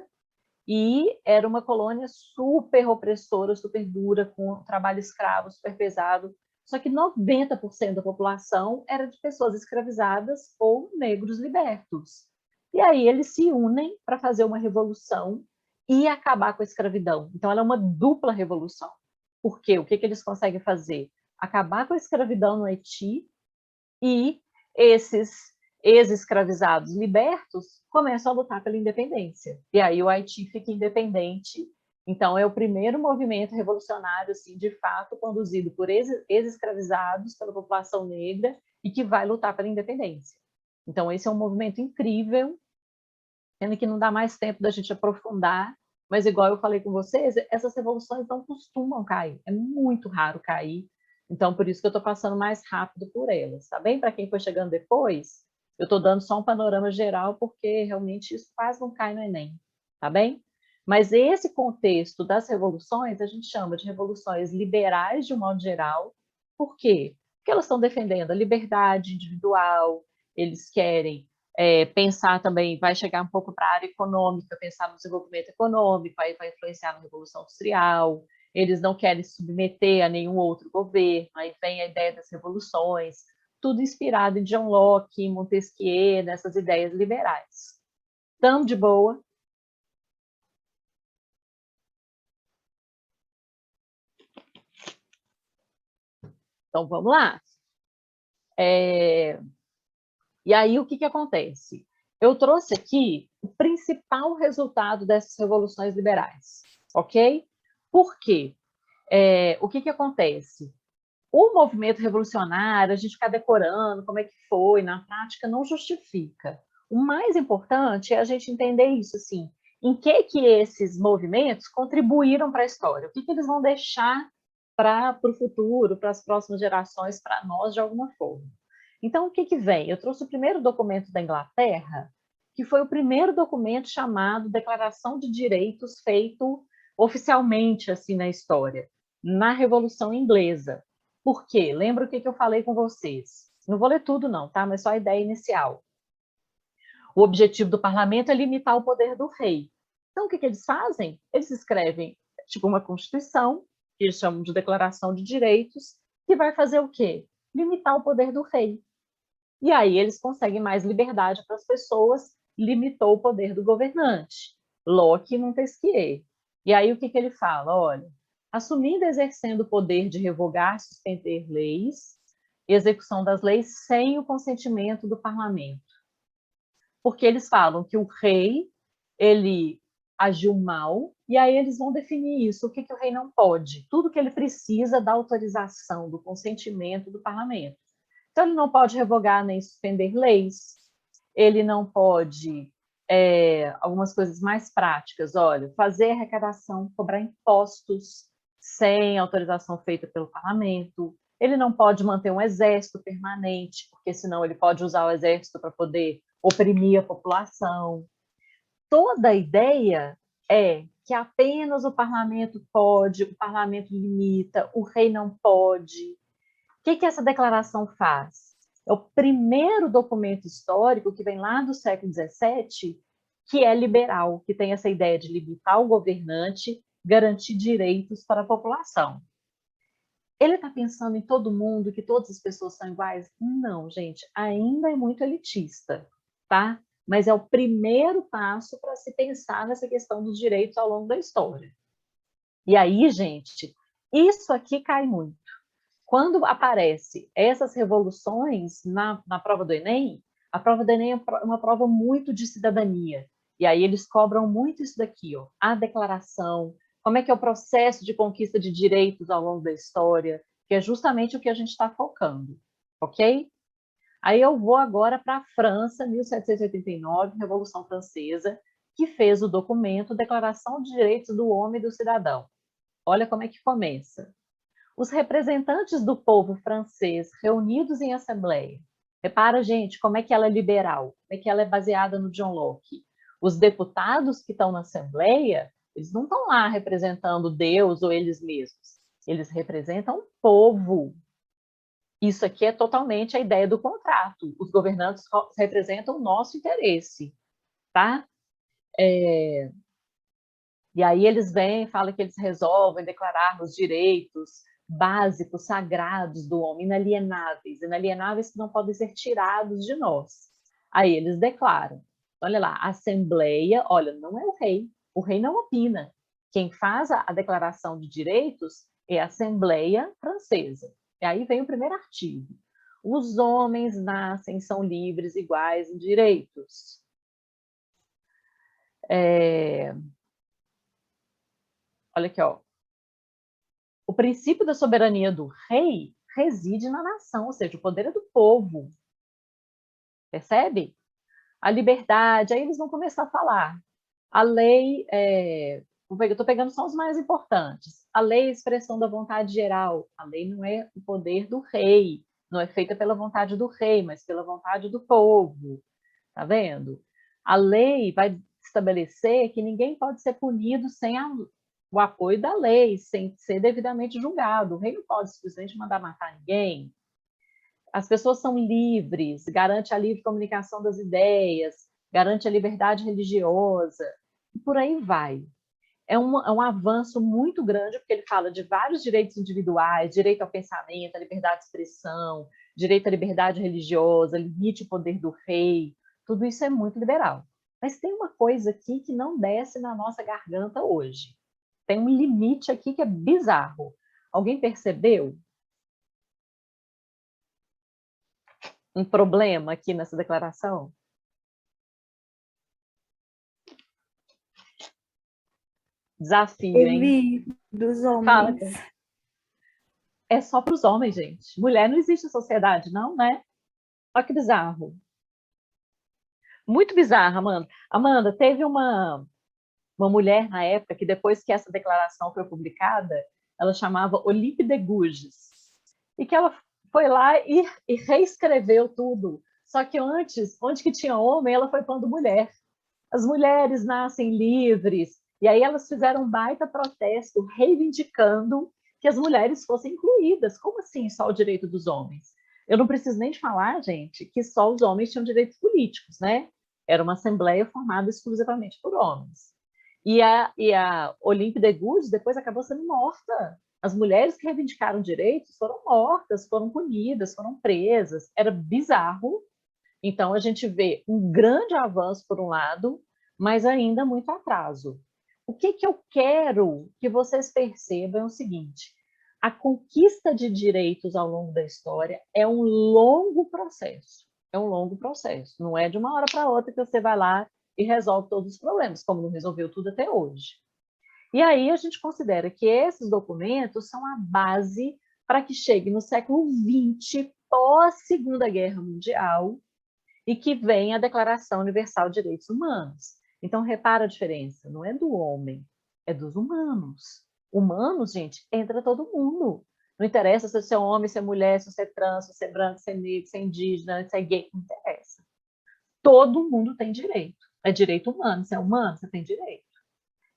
e era uma colônia super opressora, super dura, com trabalho escravo super pesado. Só que 90% da população era de pessoas escravizadas ou negros libertos. E aí eles se unem para fazer uma revolução e acabar com a escravidão. Então, ela é uma dupla revolução. Por quê? O que eles conseguem fazer? Acabar com a escravidão no Haiti e esses ex-escravizados libertos começam a lutar pela independência. E aí o Haiti fica independente. Então, é o primeiro movimento revolucionário, assim, de fato, conduzido por ex-escravizados, pela população negra, e que vai lutar pela independência. Então, esse é um movimento incrível, sendo que não dá mais tempo da gente aprofundar, mas, igual eu falei com vocês, essas revoluções não costumam cair, é muito raro cair. Então, por isso que eu estou passando mais rápido por elas, tá bem? Para quem foi chegando depois, eu estou dando só um panorama geral, porque realmente isso quase não cai no Enem, tá bem? Mas esse contexto das revoluções, a gente chama de revoluções liberais, de um modo geral. Por quê? Porque elas estão defendendo a liberdade individual, eles querem pensar também, vai chegar um pouco para a área econômica, pensar no desenvolvimento econômico, aí vai influenciar na Revolução Industrial, eles não querem se submeter a nenhum outro governo, aí vem a ideia das revoluções, tudo inspirado em John Locke, Montesquieu, nessas ideias liberais. Tamo de boa? Então, vamos lá. E aí, o que acontece? Eu trouxe aqui o principal resultado dessas revoluções liberais, ok? Por quê? O que acontece? O movimento revolucionário, a gente ficar decorando como é que foi, na prática, não justifica. O mais importante é a gente entender isso, assim, em que esses movimentos contribuíram para a história, o que eles vão deixar para o futuro, para as próximas gerações, para nós, de alguma forma. Então, o que vem? Eu trouxe o primeiro documento da Inglaterra, que foi o primeiro documento chamado Declaração de Direitos, feito oficialmente assim na história, na Revolução Inglesa. Por quê? Lembra o que eu falei com vocês? Não vou ler tudo não, tá? Mas só a ideia inicial. O objetivo do parlamento é limitar o poder do rei. Então, o que eles fazem? Eles escrevem tipo uma constituição, que eles chamam de Declaração de Direitos, que vai fazer o quê? Limitar o poder do rei. E aí eles conseguem mais liberdade para as pessoas, limitou o poder do governante. Locke e Montesquieu. E aí o que ele fala? Olha, assumindo e exercendo o poder de revogar, suspender leis e execução das leis sem o consentimento do parlamento. Porque eles falam que o rei, ele agiu mal, e aí eles vão definir isso, o que o rei não pode. Tudo que ele precisa da autorização, do consentimento do parlamento. Então, ele não pode revogar nem suspender leis, ele não pode, algumas coisas mais práticas, olha, fazer arrecadação, cobrar impostos sem autorização feita pelo parlamento, ele não pode manter um exército permanente, porque senão ele pode usar o exército para poder oprimir a população. Toda a ideia é que apenas o parlamento pode, o parlamento limita, o rei não pode. O que essa declaração faz? É o primeiro documento histórico que vem lá do século XVII, que é liberal, que tem essa ideia de limitar o governante, garantir direitos para a população. Ele está pensando em todo mundo, que todas as pessoas são iguais? Não, gente, ainda é muito elitista, tá? Mas é o primeiro passo para se pensar nessa questão dos direitos ao longo da história. E aí, gente, isso aqui cai muito. Quando aparecem essas revoluções na prova do Enem, a prova do Enem é uma prova muito de cidadania. E aí eles cobram muito isso daqui, ó, a declaração, como é que é o processo de conquista de direitos ao longo da história, que é justamente o que a gente está focando, ok? Aí eu vou agora para a França, 1789, Revolução Francesa, que fez o documento Declaração de Direitos do Homem e do Cidadão. Olha como é que começa. Os representantes do povo francês reunidos em assembleia. Repara, gente, como é que ela é liberal, como é que ela é baseada no John Locke. Os deputados que estão na assembleia, eles não estão lá representando Deus ou eles mesmos. Eles representam o povo. Isso aqui é totalmente a ideia do contrato. Os governantes representam o nosso interesse, tá? E aí eles vêm, falam que eles resolvem declarar os direitos básicos, sagrados do homem, inalienáveis que não podem ser tirados de nós. Aí eles declaram, olha lá, a Assembleia, olha, não é o rei não opina. Quem faz a declaração de direitos é a Assembleia Francesa. E aí vem o primeiro artigo. Os homens nascem, são livres, iguais em direitos. Olha aqui, ó. O princípio da soberania do rei reside na nação, ou seja, o poder é do povo. Percebe? A liberdade, aí eles vão começar a falar. A lei, eu estou pegando só os mais importantes. A lei é a expressão da vontade geral. A lei não é o poder do rei, não é feita pela vontade do rei, mas pela vontade do povo. Tá vendo? A lei vai estabelecer que ninguém pode ser punido sem o apoio da lei, sem ser devidamente julgado. O rei não pode simplesmente mandar matar ninguém. As pessoas são livres, garante a livre comunicação das ideias, garante a liberdade religiosa, e por aí vai. É um avanço muito grande, porque ele fala de vários direitos individuais, direito ao pensamento, à liberdade de expressão, direito à liberdade religiosa, limite o poder do rei, tudo isso é muito liberal. Mas tem uma coisa aqui que não desce na nossa garganta hoje. Tem um limite aqui que é bizarro. Alguém percebeu? Um problema aqui nessa declaração? Desafio, hein? Ele dos Fala, homens. cara. É só para os homens, gente. Mulher não existe em sociedade, não, né? Olha que bizarro. Muito bizarro, Amanda. Amanda, teve uma mulher na época que depois que essa declaração foi publicada, ela chamava Olympe de Gouges, e que ela foi lá e reescreveu tudo. Só que antes, onde que tinha homem, ela foi pondo mulher. As mulheres nascem livres, e aí elas fizeram um baita protesto reivindicando que as mulheres fossem incluídas. Como assim só o direito dos homens? Eu não preciso nem de falar, gente, que só os homens tinham direitos políticos, né? Era uma assembleia formada exclusivamente por homens. E a Olympe de Gouges depois acabou sendo morta. As mulheres que reivindicaram direitos foram mortas, foram punidas, foram presas. Era bizarro. Então, a gente vê um grande avanço por um lado, mas ainda muito atraso. o que que eu quero que vocês percebam é o seguinte: a conquista de direitos ao longo da história é um longo processo. É um longo processo. Não é de uma hora para outra que você vai lá e resolve todos os problemas, como não resolveu tudo até hoje. E aí a gente considera que esses documentos são a base para que chegue no século XX, pós-Segunda Guerra Mundial, e que venha a Declaração Universal de Direitos Humanos. Então, repara a diferença, não é do homem, é dos humanos. Humanos, gente, entra todo mundo. Não interessa se você é homem, se é mulher, se você é trans, se você é branco, se é negro, se é indígena, se é gay, não interessa. Todo mundo tem direito. É direito humano, se é humano, você tem direito.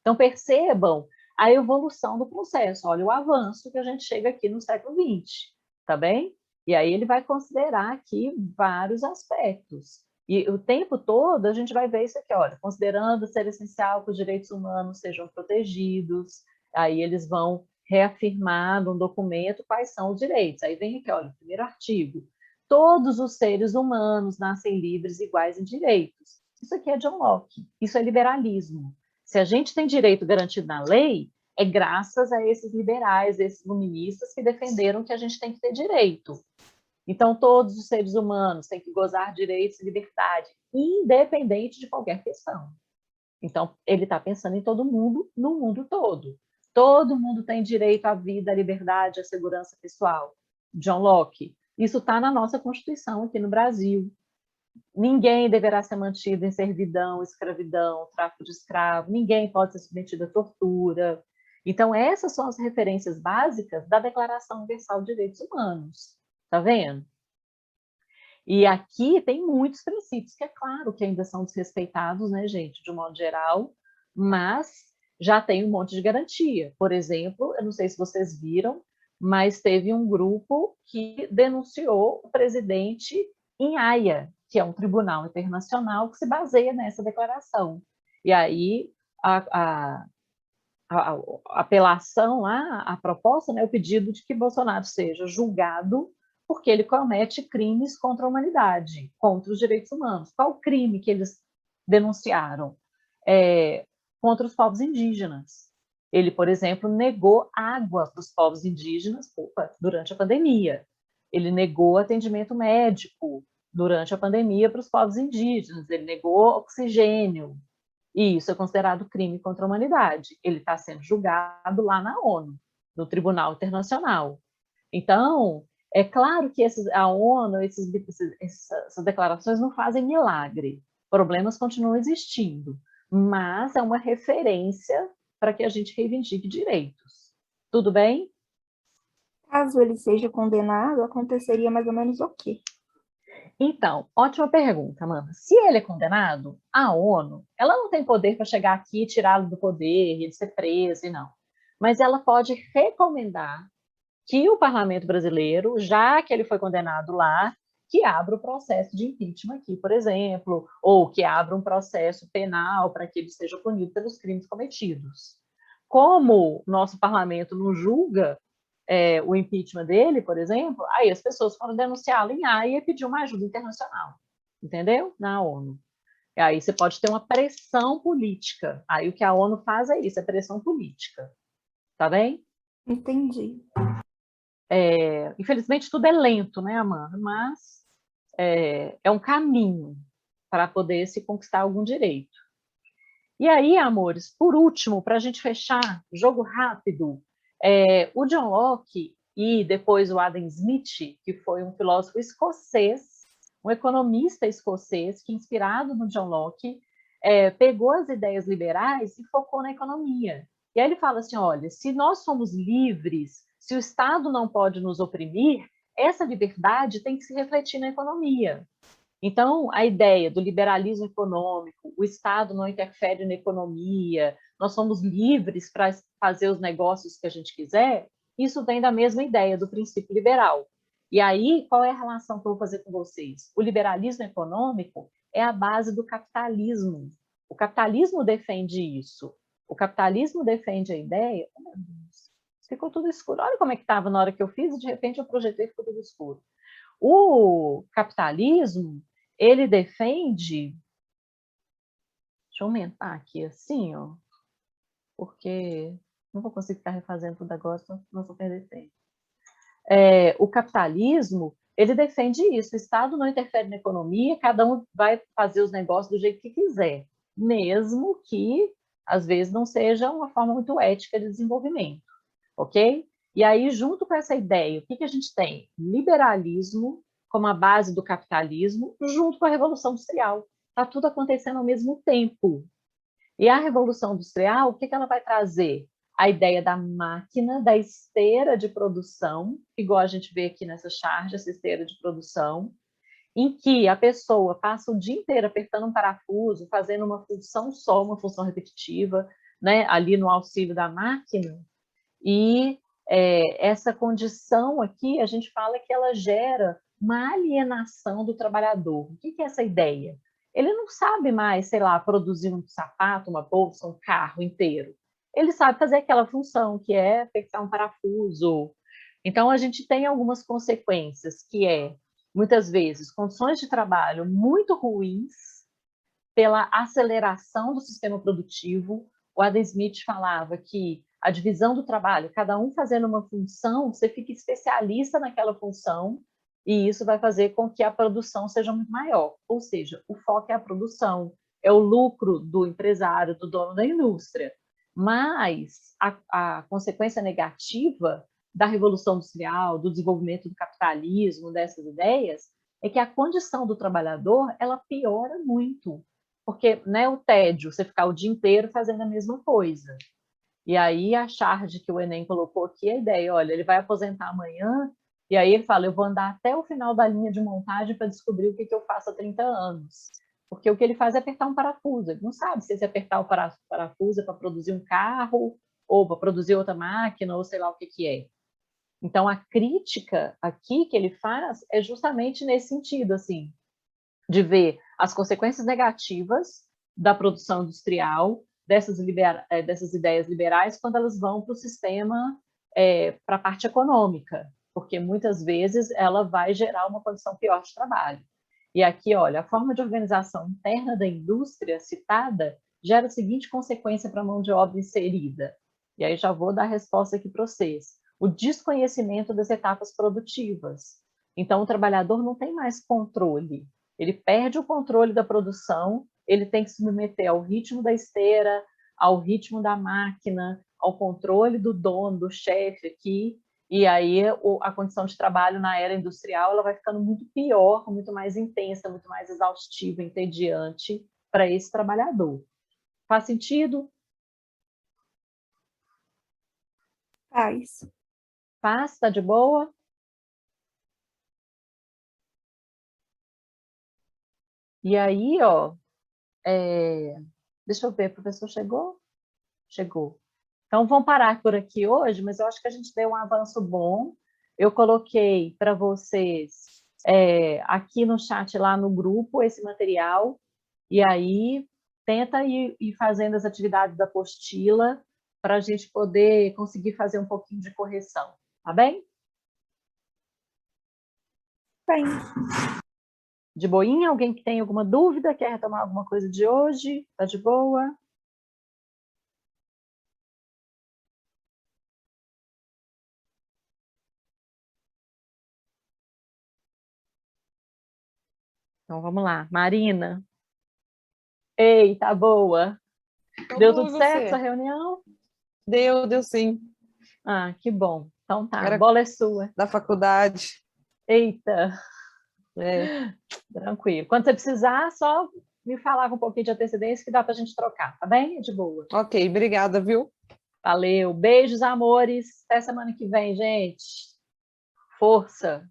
Então, percebam a evolução do processo. Olha o avanço que a gente chega aqui no século XX, tá bem? E aí ele vai considerar aqui vários aspectos. E o tempo todo a gente vai ver isso aqui, olha, considerando ser essencial que os direitos humanos sejam protegidos, aí eles vão reafirmar num documento quais são os direitos. Aí vem aqui, olha, o primeiro artigo. Todos os seres humanos nascem livres e iguais em direitos. Isso aqui é John Locke, isso é liberalismo. Se a gente tem direito garantido na lei, é graças a esses liberais, esses iluministas que defenderam que a gente tem que ter direito. Então, todos os seres humanos têm que gozar direitos e liberdade, independente de qualquer questão. Então, ele está pensando em todo mundo, no mundo todo. Todo mundo tem direito à vida, à liberdade, à segurança pessoal. John Locke. Isso está na nossa Constituição aqui no Brasil. Ninguém deverá ser mantido em servidão, escravidão, tráfico de escravo. Ninguém pode ser submetido à tortura. Então, essas são as referências básicas da Declaração Universal de Direitos Humanos. Tá vendo? E aqui tem muitos princípios que é claro que ainda são desrespeitados, né, gente, de um modo geral, mas já tem um monte de garantia. Por exemplo, eu não sei se vocês viram, mas teve um grupo que denunciou o presidente em Haia, que é um tribunal internacional que se baseia nessa declaração. E aí a apelação lá, a proposta, né, o pedido de que Bolsonaro seja julgado porque ele comete crimes contra a humanidade, contra os direitos humanos. Qual o crime que eles denunciaram? Contra os povos indígenas. Ele, por exemplo, negou água para os povos indígenas durante a pandemia. Ele negou atendimento médico durante a pandemia para os povos indígenas. Ele negou oxigênio. E isso é considerado crime contra a humanidade. Ele está sendo julgado lá na ONU, no Tribunal Internacional. Então, é claro que a ONU, essas declarações não fazem milagre. Problemas continuam existindo, mas é uma referência para que a gente reivindique direitos. Tudo bem? Caso ele seja condenado, aconteceria mais ou menos o quê? Então, ótima pergunta, Amanda. Se ele é condenado, a ONU, ela não tem poder para chegar aqui e tirá-lo do poder, ele ser preso e não. Mas ela pode recomendar que o parlamento brasileiro, já que ele foi condenado lá, que abra o processo de impeachment aqui, por exemplo, ou que abra um processo penal para que ele seja punido pelos crimes cometidos. Como nosso parlamento não julga o impeachment dele, por exemplo, aí as pessoas foram denunciá-lo em Haia e pedir uma ajuda internacional, entendeu? Na ONU. E aí você pode ter uma pressão política. Aí o que a ONU faz é isso, é pressão política. Tá bem? Entendi. Infelizmente tudo é lento, né, Amanda? Mas é um caminho para poder se conquistar algum direito. E aí, amores, por último, para a gente fechar, jogo rápido, o John Locke e depois o Adam Smith, que foi um filósofo escocês, um economista escocês, que, inspirado no John Locke, pegou as ideias liberais e focou na economia. E aí ele fala assim, olha, se nós somos livres, se o Estado não pode nos oprimir, essa liberdade tem que se refletir na economia. Então, a ideia do liberalismo econômico, o Estado não interfere na economia, nós somos livres para fazer os negócios que a gente quiser, isso vem da mesma ideia do princípio liberal. E aí, qual é a relação que eu vou fazer com vocês? O liberalismo econômico é a base do capitalismo. O capitalismo defende isso. O capitalismo defende a ideia... Oh, meu Deus, ficou tudo escuro. Olha como é que estava na hora que eu fiz e de repente eu projetei e ficou tudo escuro. O capitalismo, ele defende... Deixa eu aumentar aqui assim, ó. porque não vou conseguir ficar refazendo tudo agora, senão não vou perder tempo. O capitalismo, ele defende isso, o Estado não interfere na economia, cada um vai fazer os negócios do jeito que quiser, mesmo que, às vezes, não seja uma forma muito ética de desenvolvimento, ok? E aí, junto com essa ideia, o que a gente tem? Liberalismo como a base do capitalismo, junto com a Revolução Industrial. Está tudo acontecendo ao mesmo tempo. E a Revolução Industrial, o que ela vai trazer? A ideia da máquina, da esteira de produção, igual a gente vê aqui nessa charge, essa esteira de produção, em que a pessoa passa o dia inteiro apertando um parafuso, fazendo uma função só, uma função repetitiva, né, ali no auxílio da máquina, e essa condição aqui, a gente fala que ela gera uma alienação do trabalhador. O que é essa ideia? Ele não sabe mais, sei lá, produzir um sapato, uma bolsa, um carro inteiro. Ele sabe fazer aquela função, que é apertar um parafuso. Então, a gente tem algumas consequências, que muitas vezes, condições de trabalho muito ruins pela aceleração do sistema produtivo. O Adam Smith falava que a divisão do trabalho, cada um fazendo uma função, você fica especialista naquela função, e isso vai fazer com que a produção seja muito maior. Ou seja, o foco é a produção, é o lucro do empresário, do dono da indústria. Mas a consequência negativa da Revolução Industrial, do desenvolvimento do capitalismo, dessas ideias, é que a condição do trabalhador, ela piora muito. Porque, né, o tédio, você ficar o dia inteiro fazendo a mesma coisa. E aí a charge que o Enem colocou aqui, a ideia, olha, ele vai aposentar amanhã, e aí ele fala, eu vou andar até o final da linha de montagem para descobrir o que eu faço há 30 anos. Porque o que ele faz é apertar um parafuso. Ele não sabe se apertar o parafuso é para produzir um carro, ou para produzir outra máquina, ou sei lá o que é. Então, a crítica aqui que ele faz é justamente nesse sentido, assim, de ver as consequências negativas da produção industrial, dessas ideias liberais, quando elas vão para o sistema, para a parte econômica, porque muitas vezes ela vai gerar uma condição pior de trabalho. E aqui, olha, a forma de organização interna da indústria citada gera a seguinte consequência para a mão de obra inserida. E aí já vou dar a resposta aqui para vocês. O desconhecimento das etapas produtivas. Então, o trabalhador não tem mais controle. Ele perde o controle da produção, ele tem que se submeter ao ritmo da esteira, ao ritmo da máquina, ao controle do dono, do chefe aqui, e aí a condição de trabalho na era industrial ela vai ficando muito pior, muito mais intensa, muito mais exaustiva, entediante para esse trabalhador. Faz sentido? Faz. Faz? Está de boa? E aí, ó, deixa eu ver, o professor chegou? Chegou. Então, vamos parar por aqui hoje, mas eu acho que a gente deu um avanço bom. Eu coloquei para vocês aqui no chat, lá no grupo, esse material, e aí tenta ir fazendo as atividades da apostila para a gente poder conseguir fazer um pouquinho de correção, tá bem? Bem. De boinha? Alguém que tem alguma dúvida, quer retomar alguma coisa de hoje? Tá de boa? Então, vamos lá. Marina. Ei, tá boa. Deu tudo certo essa reunião? Deu sim. Ah, que bom. Então tá, Era a bola é sua. da faculdade. Eita. Tranquilo. Quando você precisar, só me falar com um pouquinho de antecedência que dá pra gente trocar, tá bem? De boa. Ok, obrigada, viu? Valeu. Beijos, amores. Até semana que vem, gente. Força.